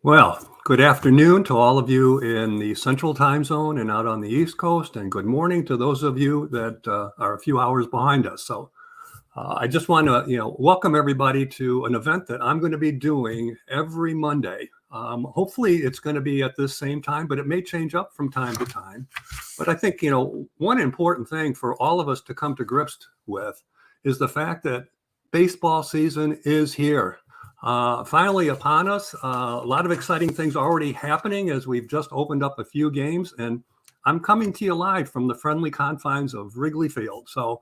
Well, good afternoon to all of you in the Central Time Zone and out on the East Coast, and good morning to those of you that are a few hours behind us. I just want to, welcome everybody to an event that I'm going to be doing every Monday. Hopefully, it's going to be at this same time, but it may change up from time to time. But I think, one important thing for all of us to come to grips with is the fact that baseball season is here. Finally upon us. A lot of exciting things already happening as we've just opened up a few games, and I'm coming to you live from the friendly confines of Wrigley Field. So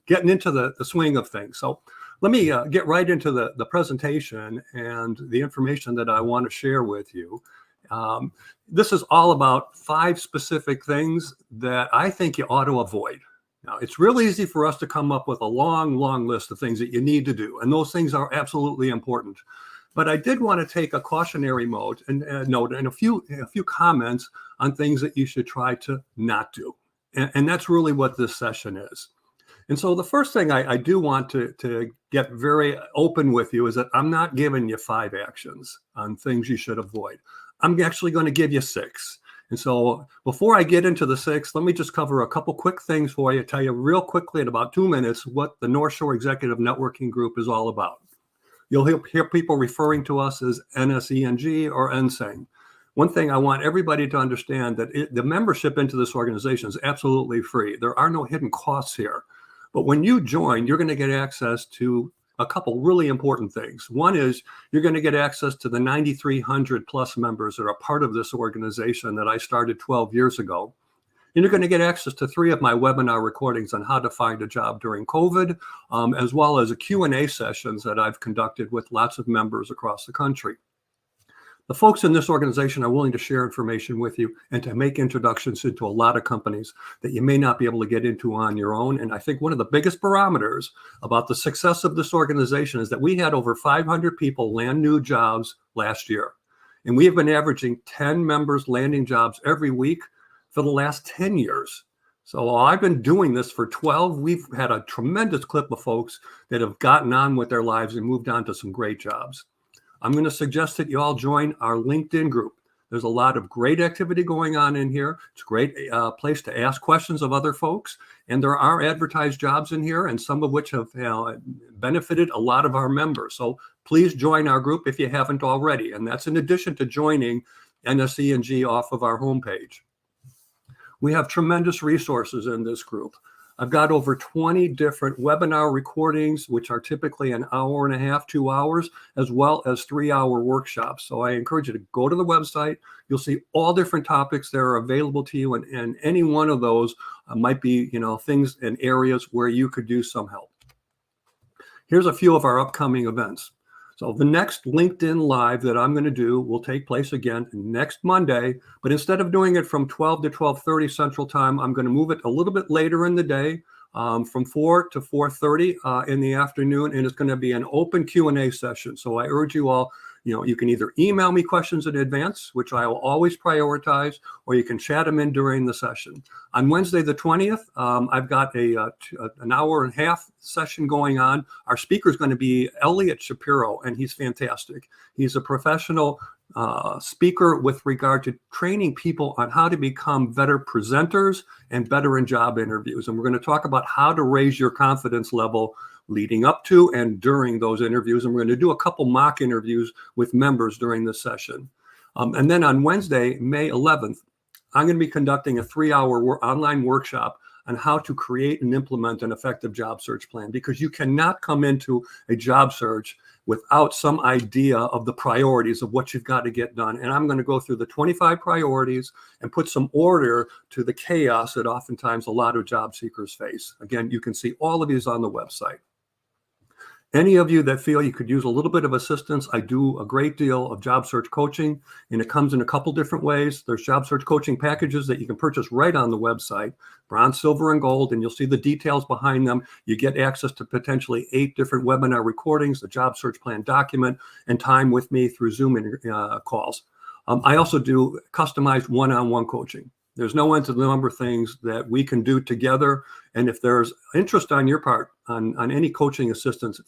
getting into the swing of things. So let me get right into the presentation and the information that I want to share with you. This is all about 5 specific things that I think you ought to avoid. Now, it's real easy for us to come up with a long list of things that you need to do, and those things are absolutely important. But I did want to take a cautionary note and a few comments on things that you should try to not do, and that's really what this session is. And so the first thing I do want to get very open with you is that I'm not giving you 5 actions on things you should avoid. I'm actually going to give you 6. And so before I get into the 6, let me just cover a couple quick things for you, tell you real quickly in about 2 minutes what the North Shore Executive Networking Group is all about. You'll hear people referring to us as NSENG or NSENG. One thing I want everybody to understand that the membership into this organization is absolutely free. There are no hidden costs here. But when you join, you're going to get access to a couple really important things. One is you're going to get access to the 9,300 plus members that are part of this organization that I started 12 years ago. And you're going to get access to 3 of my webinar recordings on how to find a job during COVID, as well as a Q&A sessions that I've conducted with lots of members across the country. The folks in this organization are willing to share information with you and to make introductions into a lot of companies that you may not be able to get into on your own. And I think one of the biggest barometers about the success of this organization is that we had over 500 people land new jobs last year. And we have been averaging 10 members landing jobs every week for the last 10 years. So while I've been doing this for 12, we've had a tremendous clip of folks that have gotten on with their lives and moved on to some great jobs. I'm going to suggest that you all join our LinkedIn group. There's a lot of great activity going on in here. It's a great place to ask questions of other folks. And there are advertised jobs in here, and some of which have benefited a lot of our members. So please join our group if you haven't already. And that's in addition to joining NSENG off of our homepage. We have tremendous resources in this group. I've got over 20 different webinar recordings, which are typically an hour and a half, 2 hours, as well as 3-hour workshops. So I encourage you to go to the website. You'll see all different topics that are available to you, and any one of those might be, things and areas where you could use some help. Here's a few of our upcoming events. So the next LinkedIn Live that I'm going to do will take place again next Monday, but instead of doing it from 12 to 12:30 Central Time, I'm going to move it a little bit later in the day, from 4 to 4:30 in the afternoon, and it's going to be an open Q&A session. So I urge you all, you can either email me questions in advance, which I will always prioritize, or you can chat them in during the session. On Wednesday, the 20th, I've got an hour and a half session going on. Our speaker is going to be Elliot Shapiro, and he's fantastic. He's a professional speaker with regard to training people on how to become better presenters and better in job interviews. And we're going to talk about how to raise your confidence level leading up to and during those interviews. And we're going to do a couple mock interviews with members during this session. And then on Wednesday, May 11th, I'm going to be conducting a 3-hour online workshop on how to create and implement an effective job search plan, because you cannot come into a job search without some idea of the priorities of what you've got to get done. And I'm going to go through the 25 priorities and put some order to the chaos that oftentimes a lot of job seekers face. Again, you can see all of these on the website. Any of you that feel you could use a little bit of assistance, I do a great deal of job search coaching, and it comes in a couple different ways. There's job search coaching packages that you can purchase right on the website, bronze, silver, and gold, and you'll see the details behind them. You get access to potentially 8 different webinar recordings, the job search plan document, and time with me through Zoom calls. I also do customized one-on-one coaching. There's no end to the number of things that we can do together. And if there's interest on your part on any coaching assistance,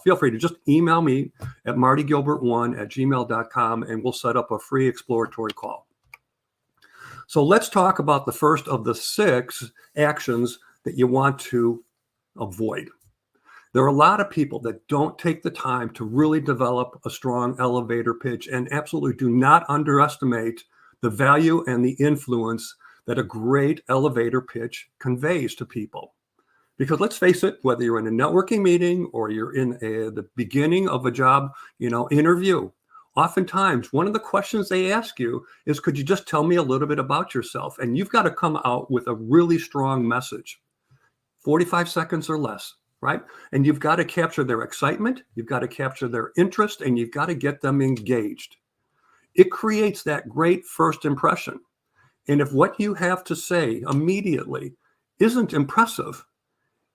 feel free to just email me at martygilbert1@gmail.com, and we'll set up a free exploratory call. So let's talk about the first of the 6 actions that you want to avoid. There are a lot of people that don't take the time to really develop a strong elevator pitch, and absolutely do not underestimate the value and the influence that a great elevator pitch conveys to people. Because let's face it, whether you're in a networking meeting or you're in the beginning of a job, interview, oftentimes one of the questions they ask you is, could you just tell me a little bit about yourself? And you've got to come out with a really strong message, 45 seconds or less, right? And you've got to capture their excitement, you've got to capture their interest, and you've got to get them engaged. It creates that great first impression. And if what you have to say immediately isn't impressive,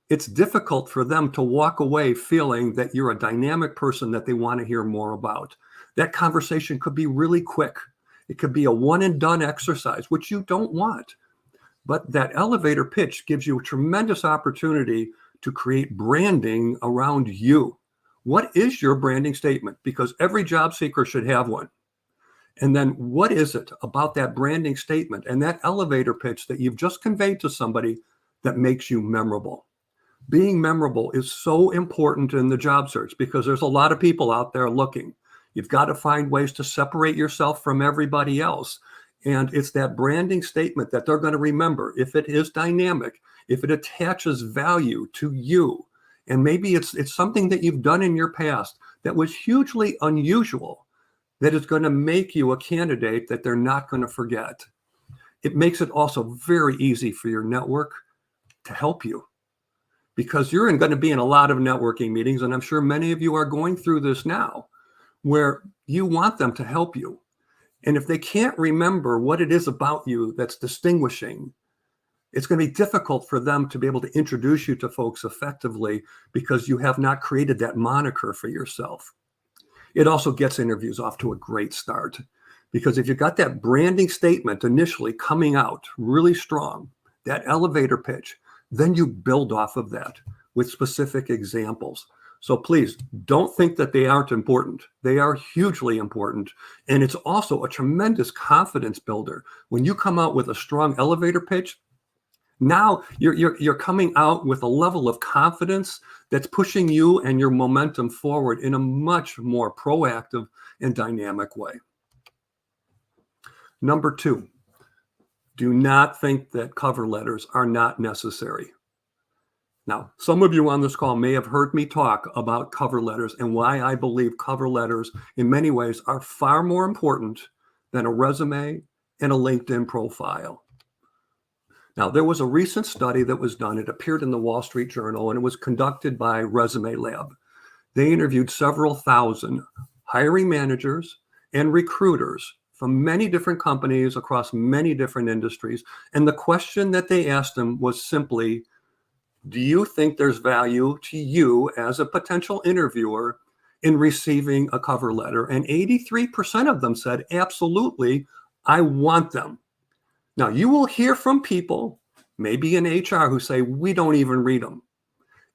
it's difficult for them to walk away feeling that you're a dynamic person that they want to hear more about. That conversation could be really quick. It could be a one and done exercise, which you don't want. But that elevator pitch gives you a tremendous opportunity to create branding around you. What is your branding statement? Because every job seeker should have one. And then what is it about that branding statement and that elevator pitch that you've just conveyed to somebody that makes you memorable? Being memorable is so important in the job search because there's a lot of people out there looking. You've got to find ways to separate yourself from everybody else. And it's that branding statement that they're going to remember. If it is dynamic, if it attaches value to you, and maybe it's something that you've done in your past that was hugely unusual, that is going to make you a candidate that they're not going to forget. It makes it also very easy for your network to help you, because you're going to be in a lot of networking meetings, and I'm sure many of you are going through this now, where you want them to help you. And if they can't remember what it is about you that's distinguishing, it's going to be difficult for them to be able to introduce you to folks effectively because you have not created that moniker for yourself. It also gets interviews off to a great start, because if you've got that branding statement initially coming out really strong, that elevator pitch, then you build off of that with specific examples. So please don't think that they aren't important. They are hugely important. And it's also a tremendous confidence builder. When you come out with a strong elevator pitch, now you're coming out with a level of confidence that's pushing you and your momentum forward in a much more proactive and dynamic way. Number 2, do not think that cover letters are not necessary. Now, some of you on this call may have heard me talk about cover letters and why I believe cover letters in many ways are far more important than a resume and a LinkedIn profile. Now, there was a recent study that was done. It appeared in the Wall Street Journal, and it was conducted by Resume Lab. They interviewed several thousand hiring managers and recruiters from many different companies across many different industries. And the question that they asked them was simply, do you think there's value to you as a potential interviewer in receiving a cover letter? And 83% of them said, absolutely, I want them. Now, you will hear from people, maybe in HR, who say, we don't even read them.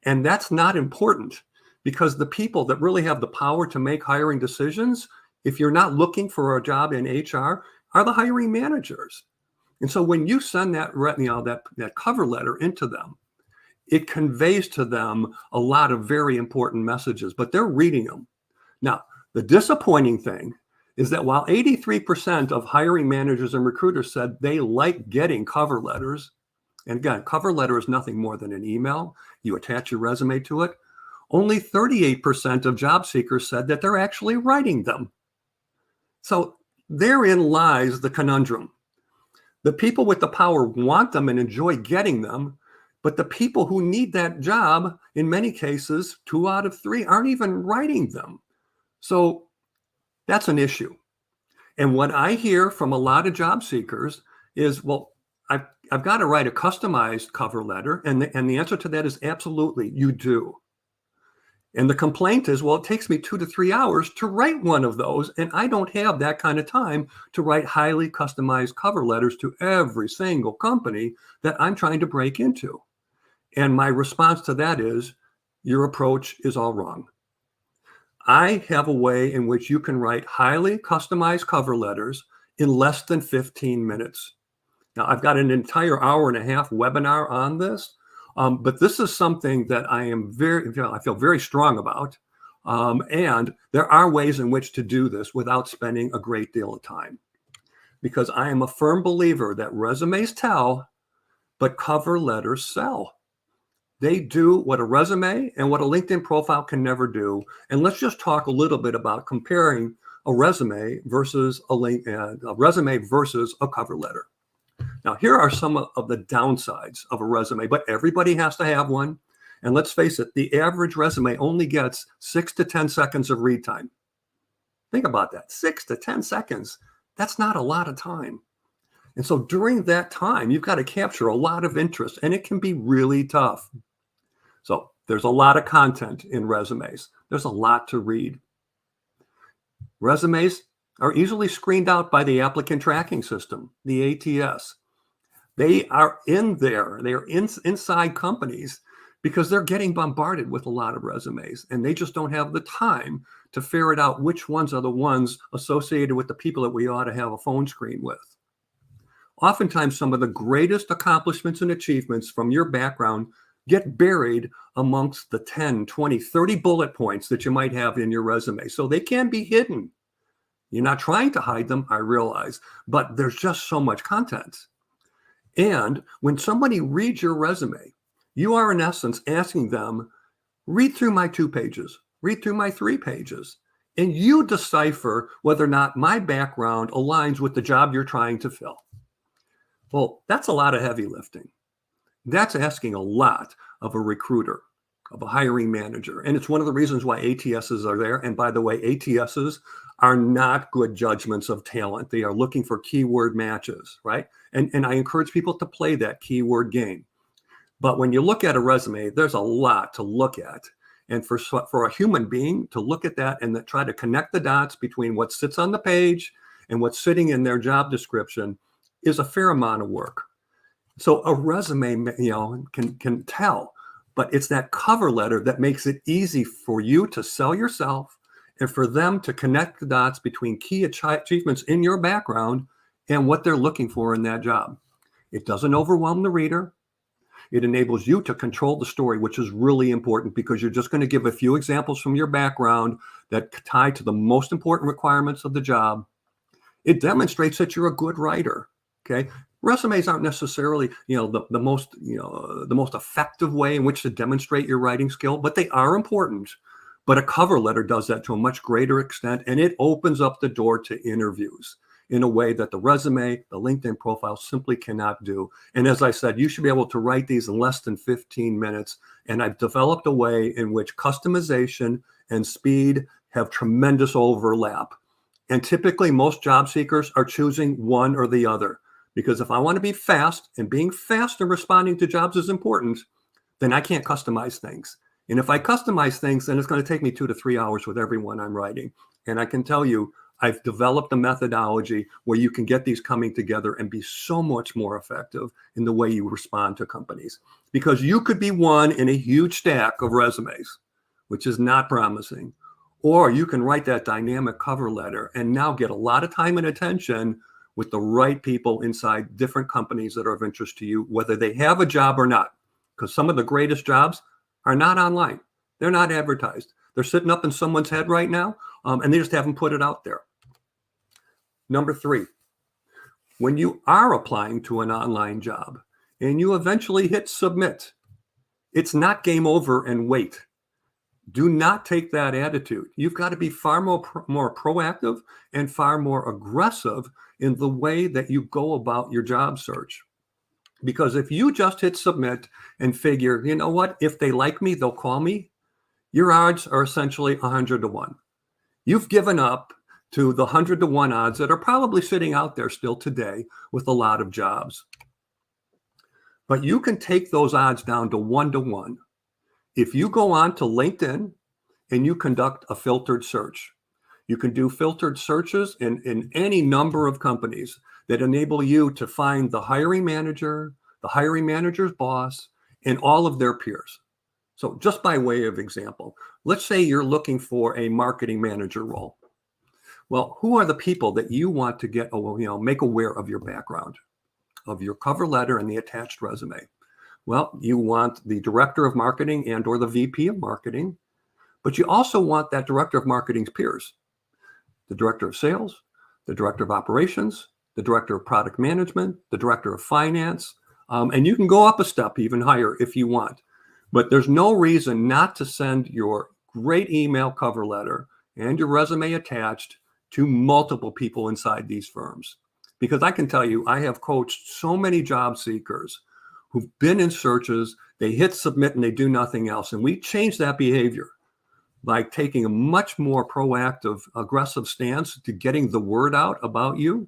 And that's not important, because the people that really have the power to make hiring decisions, if you're not looking for a job in HR, are the hiring managers. And so when you send that cover letter into them, it conveys to them a lot of very important messages, but they're reading them. Now, the disappointing thing is that while 83% of hiring managers and recruiters said they like getting cover letters, and again, cover letter is nothing more than an email, you attach your resume to it, only 38% of job seekers said that they're actually writing them. So therein lies the conundrum. The people with the power want them and enjoy getting them, but the people who need that job, in many cases, 2 out of 3 aren't even writing them. So that's an issue. And what I hear from a lot of job seekers is, well, I've got to write a customized cover letter. And the answer to that is absolutely, you do. And the complaint is, well, it takes me 2 to 3 hours to write one of those, and I don't have that kind of time to write highly customized cover letters to every single company that I'm trying to break into. And my response to that is, your approach is all wrong. I have a way in which you can write highly customized cover letters in less than 15 minutes. Now, I've got an entire hour and a half webinar on this, but this is something that I feel very strong about. And there are ways in which to do this without spending a great deal of time, because I am a firm believer that resumes tell, but cover letters sell. They do what a resume and what a LinkedIn profile can never do. And let's just talk a little bit about comparing a resume versus a resume versus a cover letter. Now, here are some of the downsides of a resume, but everybody has to have one. And let's face it, the average resume only gets 6 to 10 seconds of read time. Think about that, 6 to 10 seconds. That's not a lot of time. And so during that time, you've got to capture a lot of interest, and it can be really tough. So there's a lot of content in resumes. There's a lot to read. Resumes are easily screened out by the applicant tracking system, the ATS. They are in there. They are inside companies because they're getting bombarded with a lot of resumes, and they just don't have the time to ferret out which ones are the ones associated with the people that we ought to have a phone screen with. Oftentimes, some of the greatest accomplishments and achievements from your background get buried amongst the 10, 20, 30 bullet points that you might have in your resume. So they can be hidden. You're not trying to hide them, I realize, but there's just so much content. And when somebody reads your resume, you are in essence asking them, read through my 2 pages, read through my 3 pages, and you decipher whether or not my background aligns with the job you're trying to fill. Well, that's a lot of heavy lifting. That's asking a lot of a recruiter, of a hiring manager. And it's one of the reasons why ATSs are there. And by the way, ATSs are not good judgments of talent. They are looking for keyword matches, right? And I encourage people to play that keyword game. But when you look at a resume, there's a lot to look at. And for a human being to look at that and try to connect the dots between what sits on the page and what's sitting in their job description is a fair amount of work. So a resume, can tell, but it's that cover letter that makes it easy for you to sell yourself and for them to connect the dots between key achievements in your background and what they're looking for in that job. It doesn't overwhelm the reader. It enables you to control the story, which is really important because you're just going to give a few examples from your background that tie to the most important requirements of the job. It demonstrates that you're a good writer. Okay. Resumes aren't necessarily, the most effective way in which to demonstrate your writing skill, but they are important. But a cover letter does that to a much greater extent, and it opens up the door to interviews in a way that the resume, the LinkedIn profile simply cannot do. And as I said, you should be able to write these in less than 15 minutes. And I've developed a way in which customization and speed have tremendous overlap. And typically most job seekers are choosing one or the other. Because if I want to be fast, and being fast and responding to jobs is important, then I can't customize things. And if I customize things, then it's going to take me 2 to 3 hours with everyone I'm writing. And I can tell you, I've developed a methodology where you can get these coming together and be so much more effective in the way you respond to companies. Because you could be one in a huge stack of resumes, which is not promising. Or you can write that dynamic cover letter and now get a lot of time and attention with the right people inside different companies that are of interest to you, whether they have a job or not. Because some of the greatest jobs are not online. They're not advertised. They're sitting up in someone's head right now, and they just haven't put it out there. Number 3, when you are applying to an online job and you eventually hit submit, it's not game over and wait. Do not take that attitude. You've got to be far more proactive and far more aggressive in the way that you go about your job search. Because if you just hit submit and figure, you know what, if they like me, they'll call me, your odds are essentially 100 to 1. You've given up to the 100 to 1 odds that are probably sitting out there still today with a lot of jobs. But you can take those odds down to 1 to 1. If you go on to LinkedIn and you conduct a filtered search. You can do filtered searches in any number of companies that enable you to find the hiring manager's boss, and all of their peers. So just by way of example, let's say you're looking for a marketing manager role. Well, who are the people that you want to make aware of your background, of your cover letter and the attached resume? Well, you want the director of marketing and or the VP of marketing, but you also want that director of marketing's peers, the director of sales, the director of operations, the director of product management, the director of finance, and you can go up a step even higher if you want. But there's no reason not to send your great email cover letter and your resume attached to multiple people inside these firms. Because I can tell you, I have coached so many job seekers who've been in searches, they hit submit and they do nothing else. And we change that behavior by taking a much more proactive, aggressive stance to getting the word out about you.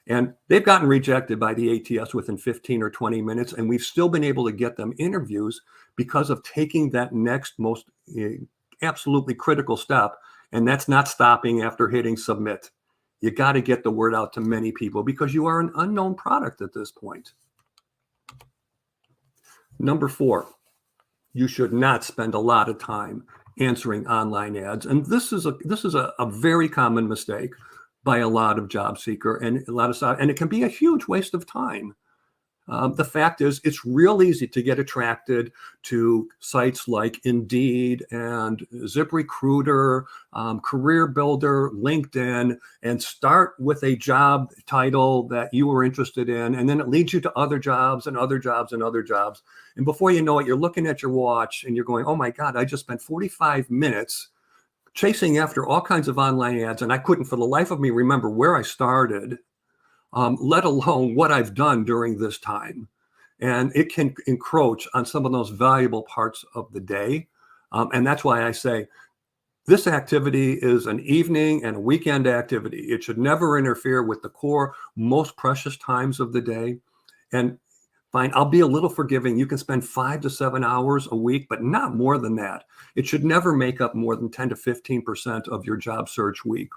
And they've gotten rejected by the ATS within 15 or 20 minutes, and we've still been able to get them interviews because of taking that next most absolutely critical step, and that's not stopping after hitting submit. You got to get the word out to many people because you are an unknown product at this point. Number 4, you should not spend a lot of time answering online ads. And this is a very common mistake by a lot of job seeker and it can be a huge waste of time. The fact is, it's real easy to get attracted to sites like Indeed and ZipRecruiter, Career Builder, LinkedIn, and start with a job title that you were interested in, and then it leads you to other jobs and other jobs and other jobs. And before you know it, you're looking at your watch and you're going, oh my God, I just spent 45 minutes chasing after all kinds of online ads, and I couldn't for the life of me remember where I started. Let alone what I've done during this time. And it can encroach on some of those valuable parts of the day. And that's why I say this activity is an evening and a weekend activity. It should never interfere with the core, most precious times of the day. And fine, I'll be a little forgiving. You can spend 5 to 7 hours a week, but not more than that. It should never make up more than 10 to 15% of your job search week.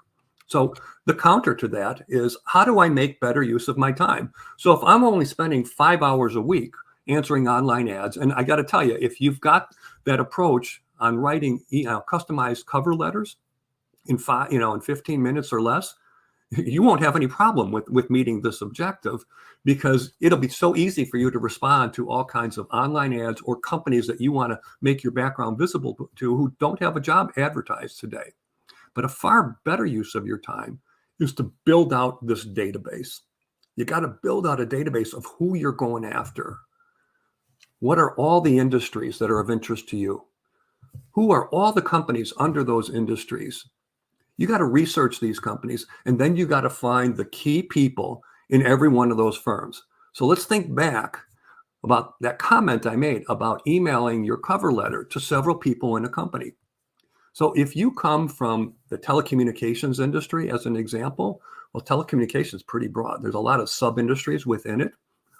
So the counter to that is, how do I make better use of my time? So if I'm only spending 5 hours a week answering online ads, and I got to tell you, if you've got that approach on writing customized cover letters in 15 minutes or less, you won't have any problem with meeting this objective, because it'll be so easy for you to respond to all kinds of online ads or companies that you want to make your background visible to who don't have a job advertised today. But a far better use of your time is to build out this database. You got to build out a database of who you're going after. What are all the industries that are of interest to you? Who are all the companies under those industries? You got to research these companies, and then you got to find the key people in every one of those firms. So let's think back about that comment I made about emailing your cover letter to several people in a company. So if you come from the telecommunications industry, as an example, well, telecommunications is pretty broad. There's a lot of sub-industries within it.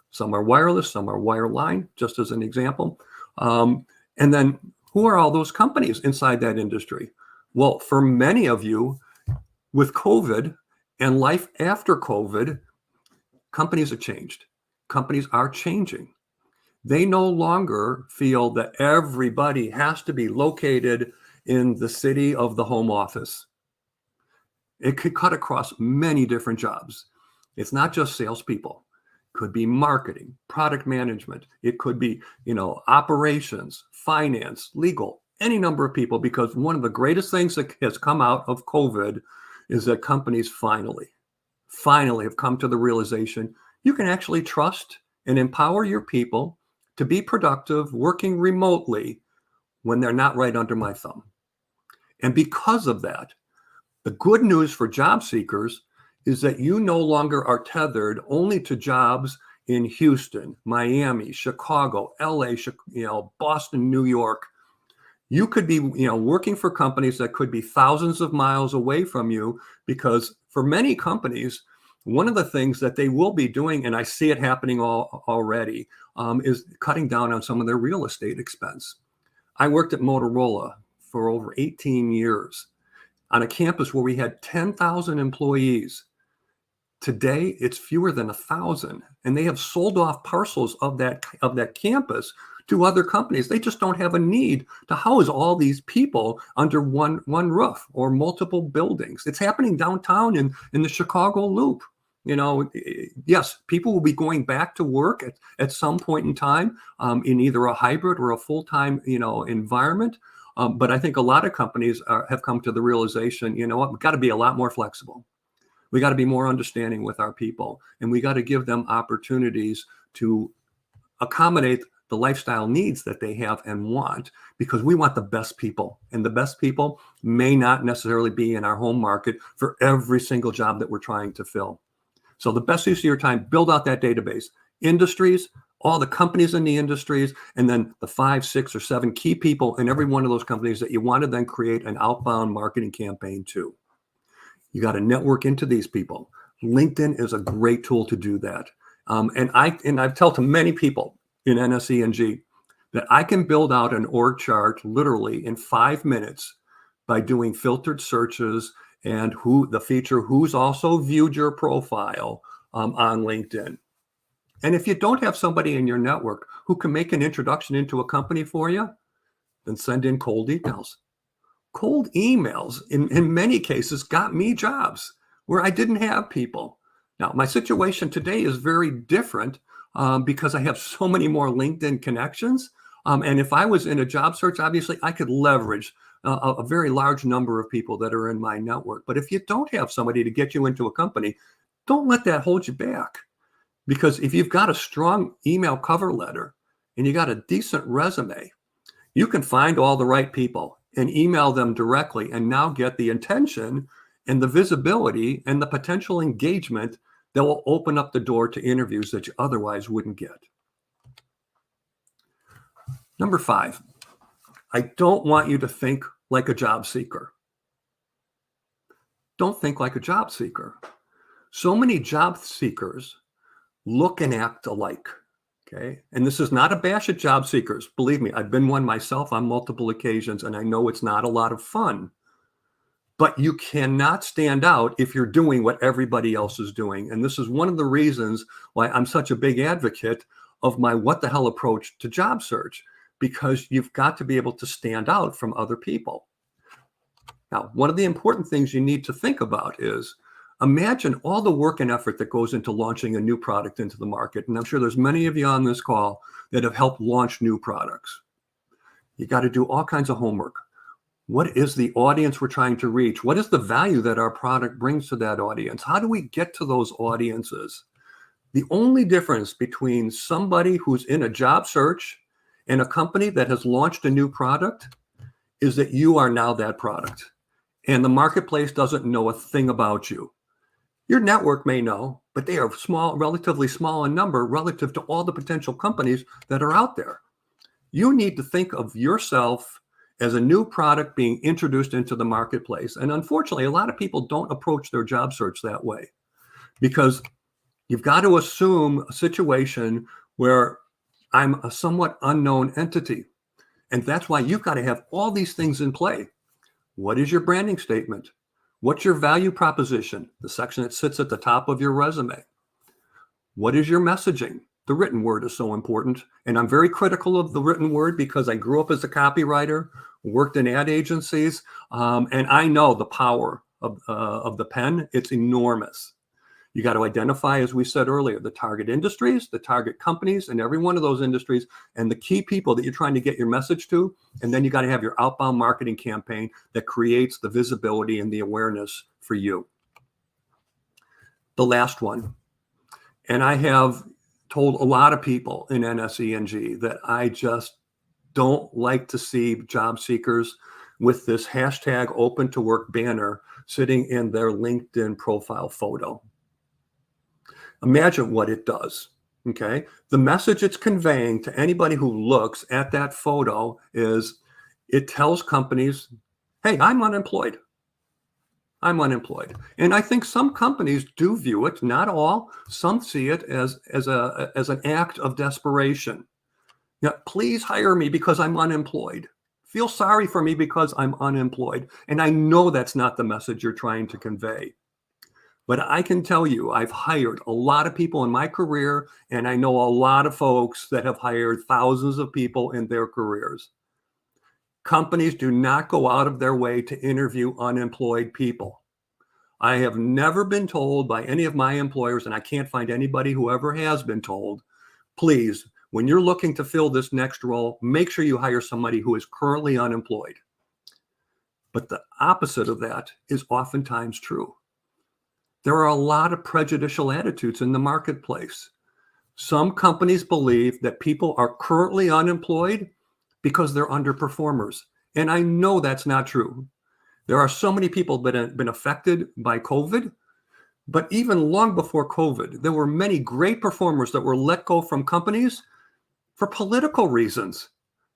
Some are wireless, some are wireline, just as an example. And then who are all those companies inside that industry? Well, for many of you, with COVID and life after COVID, companies have changed. Companies are changing. They no longer feel that everybody has to be located in the city of the home office. It could cut across many different jobs. It's not just salespeople. It could be marketing, product management. It could be, operations, finance, legal, any number of people, because one of the greatest things that has come out of COVID is that companies finally have come to the realization you can actually trust and empower your people to be productive working remotely when they're not right under my thumb. And because of that, the good news for job seekers is that you no longer are tethered only to jobs in Houston, Miami, Chicago, LA, Boston, New York. You could be, working for companies that could be thousands of miles away from you, because for many companies, one of the things that they will be doing, and I see it happening already, is cutting down on some of their real estate expense. I worked at Motorola for over 18 years on a campus where we had 10,000 employees. Today, it's fewer than 1,000, and they have sold off parcels of that campus to other companies. They just don't have a need to house all these people under one roof or multiple buildings. It's happening downtown in the Chicago Loop. Yes, people will be going back to work at some point in time in either a hybrid or a full-time environment. But I think a lot of companies have come to the realization, we've got to be a lot more flexible. We got to be more understanding with our people, and we got to give them opportunities to accommodate the lifestyle needs that they have and want, because we want the best people, and the best people may not necessarily be in our home market for every single job that we're trying to fill. So the best use of your time, build out that database, industries, all the companies in the industries, and then the 5, 6, or 7 key people in every one of those companies that you want to then create an outbound marketing campaign to. You got to network into these people. LinkedIn is a great tool to do that. And I've told to many people in NSE&G that I can build out an org chart literally in 5 minutes by doing filtered searches and who's also viewed your profile on LinkedIn. And if you don't have somebody in your network who can make an introduction into a company for you, then send in cold emails. Cold emails, in many cases, got me jobs where I didn't have people. Now, my situation today is very different because I have so many more LinkedIn connections. And if I was in a job search, obviously, I could leverage a very large number of people that are in my network. But if you don't have somebody to get you into a company, don't let that hold you back. Because if you've got a strong email cover letter and you got a decent resume, you can find all the right people and email them directly and now get the attention and the visibility and the potential engagement that will open up the door to interviews that you otherwise wouldn't get. Number 5, I don't want you to think like a job seeker. Don't think like a job seeker. So many job seekers look and act alike. Okay. And this is not a bash at job seekers. Believe me, I've been one myself on multiple occasions, and I know it's not a lot of fun. But you cannot stand out if you're doing what everybody else is doing. And this is one of the reasons why I'm such a big advocate of my what the hell approach to job search, because you've got to be able to stand out from other people. Now, one of the important things you need to think about is, imagine all the work and effort that goes into launching a new product into the market. And I'm sure there's many of you on this call that have helped launch new products. You got to do all kinds of homework. What is the audience we're trying to reach? What is the value that our product brings to that audience? How do we get to those audiences? The only difference between somebody who's in a job search and a company that has launched a new product is that you are now that product. And the marketplace doesn't know a thing about you. Your network may know, but they are small, relatively small in number relative to all the potential companies that are out there. You need to think of yourself as a new product being introduced into the marketplace. And unfortunately, a lot of people don't approach their job search that way, because you've got to assume a situation where I'm a somewhat unknown entity. And that's why you've got to have all these things in play. What is your branding statement? What's your value proposition? The section that sits at the top of your resume. What is your messaging? The written word is so important. And I'm very critical of the written word because I grew up as a copywriter, worked in ad agencies, and I know the power of the pen. It's enormous. You got to identify, as we said earlier, the target industries, the target companies in every one of those industries, and the key people that you're trying to get your message to. And then you got to have your outbound marketing campaign that creates the visibility and the awareness for you. The last one, and I have told a lot of people in NSE&G that I just don't like to see job seekers with this hashtag open to work banner sitting in their LinkedIn profile photo. Imagine what it does, okay? The message it's conveying to anybody who looks at that photo is it tells companies, hey, I'm unemployed. I'm unemployed. And I think some companies do view it, not all. Some see it as an act of desperation. Yeah, please hire me because I'm unemployed. feel sorry for me because I'm unemployed. And I know that's not the message you're trying to convey. But I can tell you, I've hired a lot of people in my career, and I know a lot of folks that have hired thousands of people in their careers. Companies do not go out of their way to interview unemployed people. I have never been told by any of my employers, and I can't find anybody who ever has been told, please, when you're looking to fill this next role, make sure you hire somebody who is currently unemployed. But the opposite of that is oftentimes true. There are a lot of prejudicial attitudes in the marketplace. Some companies believe that people are currently unemployed because they're underperformers. And I know that's not true. There are so many people that have been affected by COVID, but even long before COVID, there were many great performers that were let go from companies for political reasons.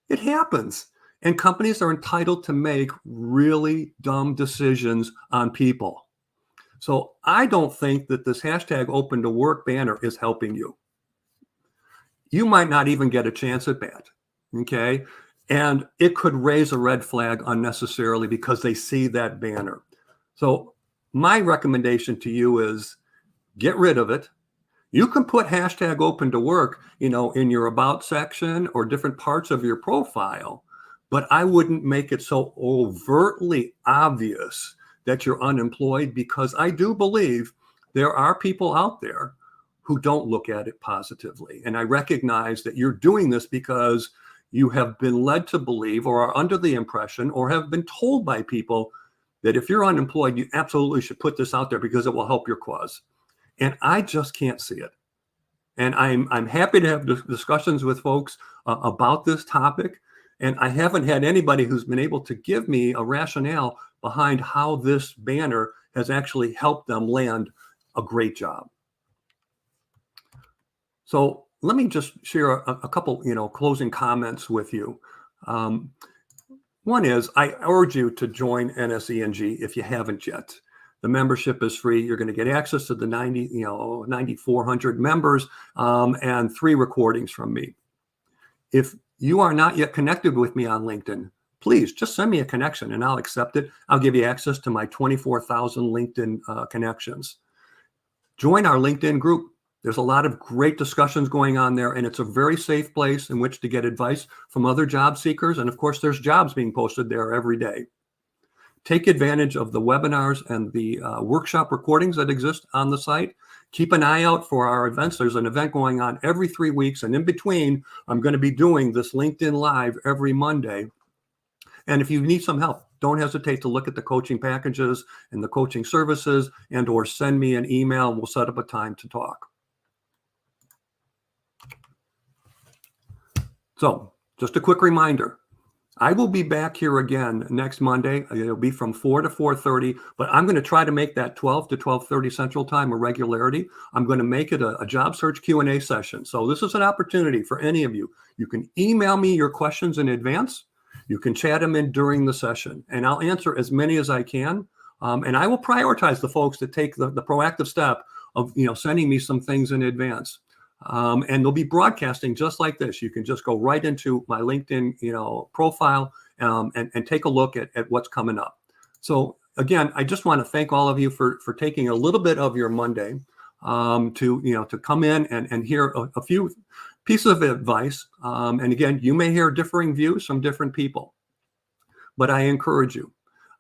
It happens. And companies are entitled to make really dumb decisions on people. So I don't think that this hashtag open to work banner is helping you. You might not even get a chance at bat, okay? And it could raise a red flag unnecessarily because they see that banner. So my recommendation to you is get rid of it. You can put hashtag open to work, in your about section or different parts of your profile, but I wouldn't make it so overtly obvious that you're unemployed, because I do believe there are people out there who don't look at it positively. And I recognize that you're doing this because you have been led to believe or are under the impression or have been told by people that if you're unemployed, you absolutely should put this out there because it will help your cause. And I just can't see it. And I'm happy to have discussions with folks about this topic. And I haven't had anybody who's been able to give me a rationale behind how this banner has actually helped them land a great job. So let me just share a couple, closing comments with you. One is, I urge you to join NSENG if you haven't yet. The membership is free. You're going to get access to the 9,400 members and 3 recordings from me. If you are not yet connected with me on LinkedIn, please just send me a connection and I'll accept it. I'll give you access to my 24,000 LinkedIn connections. Join our LinkedIn group. There's a lot of great discussions going on there, and it's a very safe place in which to get advice from other job seekers. And of course, there's jobs being posted there every day. Take advantage of the webinars and the workshop recordings that exist on the site. Keep an eye out for our events. There's an event going on every 3 weeks. And in between, I'm going to be doing this LinkedIn Live every Monday. And if you need some help, don't hesitate to look at the coaching packages and the coaching services, and or send me an email. We'll set up a time to talk. So just a quick reminder, I will be back here again next Monday. It'll be from 4 to 4:30, but I'm going to try to make that 12 to 12:30 Central Time a regularity. I'm going to make it a job search Q&A session. So this is an opportunity for any of you. You can email me your questions in advance. You can chat them in during the session, and I'll answer as many as I can. And I will prioritize the folks that take the proactive step of sending me some things in advance. And they'll be broadcasting just like this. You can just go right into my LinkedIn, profile and take a look at what's coming up. So again, I just want to thank all of you for taking a little bit of your Monday to come in and hear a few pieces of advice. And again, you may hear differing views from different people, but I encourage you.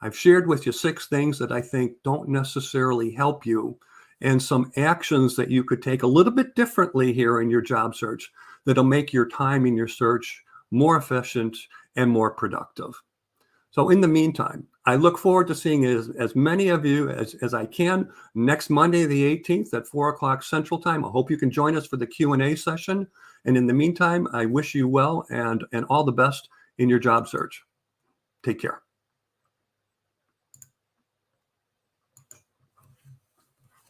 I've shared with you 6 things that I think don't necessarily help you, and some actions that you could take a little bit differently here in your job search that'll make your time in your search more efficient and more productive. So in the meantime, I look forward to seeing as many of you as I can next Monday, the 18th at 4 o'clock Central Time. I hope you can join us for the Q&A session. And in the meantime, I wish you well and all the best in your job search. Take care.